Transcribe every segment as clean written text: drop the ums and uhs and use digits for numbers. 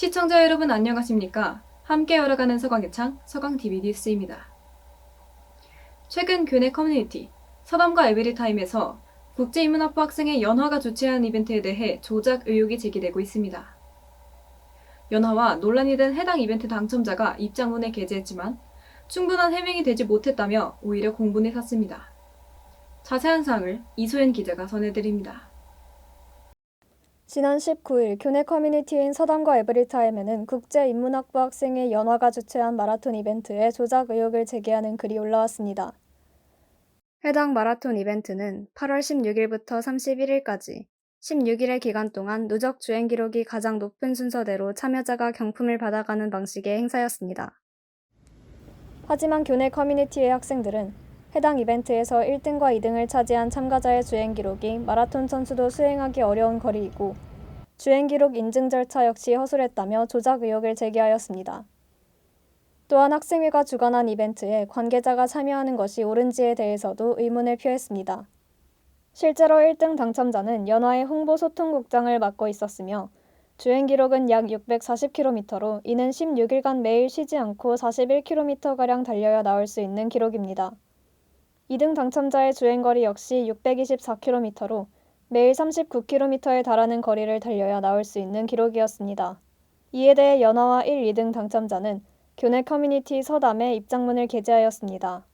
시청자 여러분 안녕하십니까? 함께 열어가는 서강의 창, 서강TV 뉴스입니다. 최근 교내 커뮤니티, 서담과 에브리타임에서 국제인문학부 학생의 연화가 주최한 이벤트에 대해 조작 의혹이 제기되고 있습니다. 연화와 논란이 된 해당 이벤트 당첨자가 입장문에 게재했지만 충분한 해명이 되지 못했다며 오히려 공분에 샀습니다. 자세한 사항을 이소연 기자가 전해드립니다. 지난 19일 교내 커뮤니티인 서담과 에브리타임에는 국제인문학부 학생의 연화가 주최한 마라톤 이벤트에 조작 의혹을 제기하는 글이 올라왔습니다. 해당 마라톤 이벤트는 8월 16일부터 31일까지 16일의 기간 동안 누적 주행 기록이 가장 높은 순서대로 참여자가 경품을 받아가는 방식의 행사였습니다. 하지만 교내 커뮤니티의 학생들은 해당 이벤트에서 1등과 2등을 차지한 참가자의 주행 기록이 마라톤 선수도 수행하기 어려운 거리이고 주행 기록 인증 절차 역시 허술했다며 조작 의혹을 제기하였습니다. 또한 학생회가 주관한 이벤트에 관계자가 참여하는 것이 옳은지에 대해서도 의문을 표했습니다. 실제로 1등 당첨자는 연화의 홍보소통국장을 맡고 있었으며 주행 기록은 약 640km로 이는 16일간 매일 쉬지 않고 41km가량 달려야 나올 수 있는 기록입니다. 2등 당첨자의 주행거리 역시 624km로 매일 39km에 달하는 거리를 달려야 나올 수 있는 기록이었습니다. 이에 대해 연화와 1, 2등 당첨자는 교내 커뮤니티 서담에 입장문을 게재하였습니다.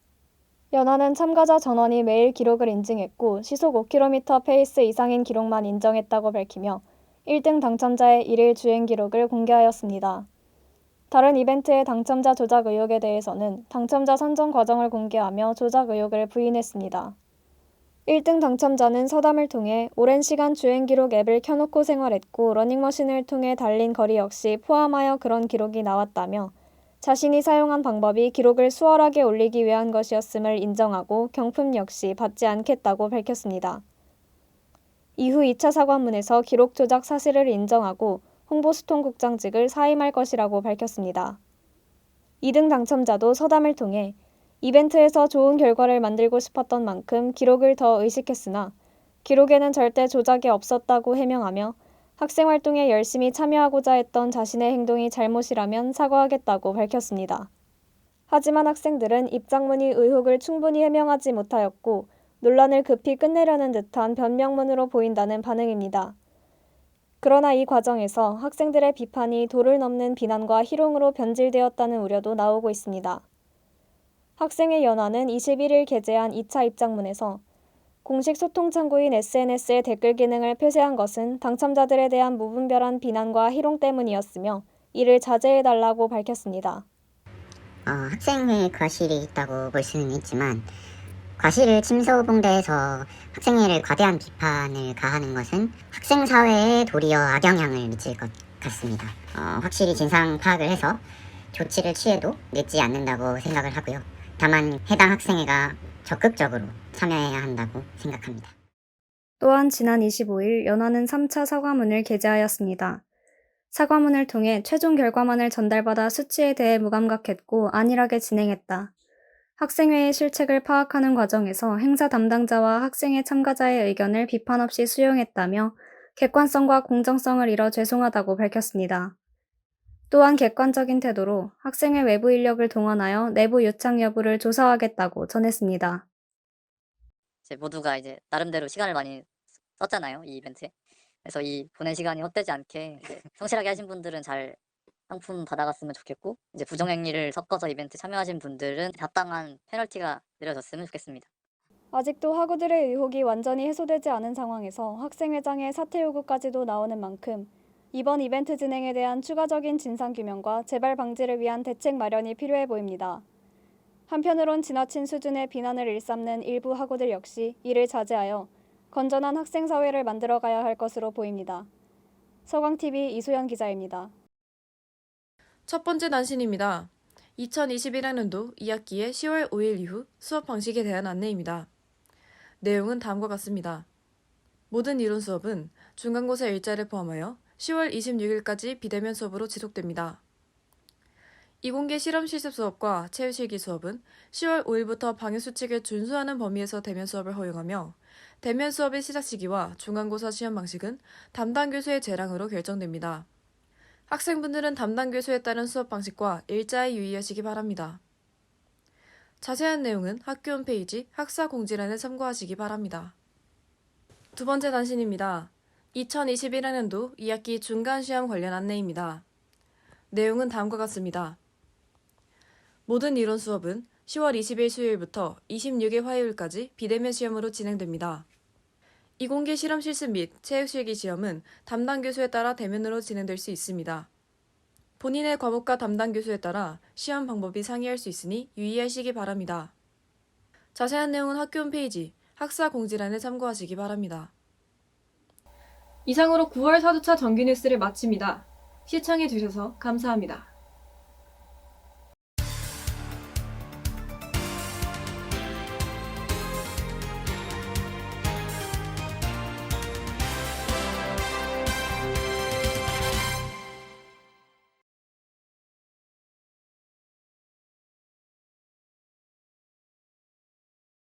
연화는 참가자 전원이 매일 기록을 인증했고 시속 5km 페이스 이상인 기록만 인정했다고 밝히며 1등 당첨자의 일일 주행 기록을 공개하였습니다. 다른 이벤트의 당첨자 조작 의혹에 대해서는 당첨자 선정 과정을 공개하며 조작 의혹을 부인했습니다. 1등 당첨자는 서담을 통해 오랜 시간 주행 기록 앱을 켜놓고 생활했고 러닝머신을 통해 달린 거리 역시 포함하여 그런 기록이 나왔다며 자신이 사용한 방법이 기록을 수월하게 올리기 위한 것이었음을 인정하고 경품 역시 받지 않겠다고 밝혔습니다. 이후 2차 사과문에서 기록 조작 사실을 인정하고 홍보수통국장직을 사임할 것이라고 밝혔습니다. 2등 당첨자도 서담을 통해 이벤트에서 좋은 결과를 만들고 싶었던 만큼 기록을 더 의식했으나 기록에는 절대 조작이 없었다고 해명하며 학생활동에 열심히 참여하고자 했던 자신의 행동이 잘못이라면 사과하겠다고 밝혔습니다. 하지만 학생들은 입장문이 의혹을 충분히 해명하지 못하였고 논란을 급히 끝내려는 듯한 변명문으로 보인다는 반응입니다. 그러나 이 과정에서 학생들의 비판이 도를 넘는 비난과 희롱으로 변질되었다는 우려도 나오고 있습니다. 학생의 연화는 21일 게재한 2차 입장문에서 공식 소통 창구인 SNS의 댓글 기능을 폐쇄한 것은 당첨자들에 대한 무분별한 비난과 희롱 때문이었으며 이를 자제해달라고 밝혔습니다. 학생회 과실이 있다고 볼 수는 있지만 과실을 침소봉대해서 학생회를 과대한 비판을 가하는 것은 학생 사회에 도리어 악영향을 미칠 것 같습니다. 확실히 진상 파악을 해서 조치를 취해도 늦지 않는다고 생각을 하고요. 다만 해당 학생회가 적극적으로 참여해야 한다고 생각합니다. 또한 지난 25일 연화는 3차 사과문을 게재하였습니다. 사과문을 통해 최종 결과만을 전달받아 수치에 대해 무감각했고 안일하게 진행했다. 학생회의 실책을 파악하는 과정에서 행사 담당자와 학생회 참가자의 의견을 비판 없이 수용했다며 객관성과 공정성을 잃어 죄송하다고 밝혔습니다. 또한 객관적인 태도로 학생회 외부 인력을 동원하여 내부 유착 여부를 조사하겠다고 전했습니다. 모두가 이제 나름대로 시간을 많이 썼잖아요, 이 이벤트에. 그래서 이 보낸 시간이 헛되지 않게 성실하게 하신 분들은 잘 상품 받아갔으면 좋겠고, 이제 부정행위를 섞어서 이벤트 참여하신 분들은 합당한 페널티가 내려졌으면 좋겠습니다. 아직도 학우들의 의혹이 완전히 해소되지 않은 상황에서 학생회장의 사퇴 요구까지도 나오는 만큼 이번 이벤트 진행에 대한 추가적인 진상규명과 재발 방지를 위한 대책 마련이 필요해 보입니다. 한편으론 지나친 수준의 비난을 일삼는 일부 학우들 역시 이를 자제하여 건전한 학생사회를 만들어가야 할 것으로 보입니다. 서강TV 이소연 기자입니다. 첫 번째 단신입니다. 2021학년도 2학기의 10월 5일 이후 수업 방식에 대한 안내입니다. 내용은 다음과 같습니다. 모든 이론 수업은 중간고사 일자를 포함하여 10월 26일까지 비대면 수업으로 지속됩니다. 이공계 실험 실습 수업과 체육실기 수업은 10월 5일부터 방역수칙을 준수하는 범위에서 대면 수업을 허용하며 대면 수업의 시작 시기와 중간고사 시험 방식은 담당 교수의 재량으로 결정됩니다. 학생분들은 담당 교수에 따른 수업 방식과 일자에 유의하시기 바랍니다. 자세한 내용은 학교 홈페이지 학사 공지란을 참고하시기 바랍니다. 두 번째 단신입니다. 2021학년도 2학기 중간시험 관련 안내입니다. 내용은 다음과 같습니다. 모든 이론 수업은 10월 20일 수요일부터 26일 화요일까지 비대면 시험으로 진행됩니다. 이공계 실험 실습 및 체육 실기 시험은 담당 교수에 따라 대면으로 진행될 수 있습니다. 본인의 과목과 담당 교수에 따라 시험 방법이 상이할 수 있으니 유의하시기 바랍니다. 자세한 내용은 학교 홈페이지 학사 공지란을 참고하시기 바랍니다. 이상으로 9월 4주차 정규 뉴스를 마칩니다. 시청해주셔서 감사합니다.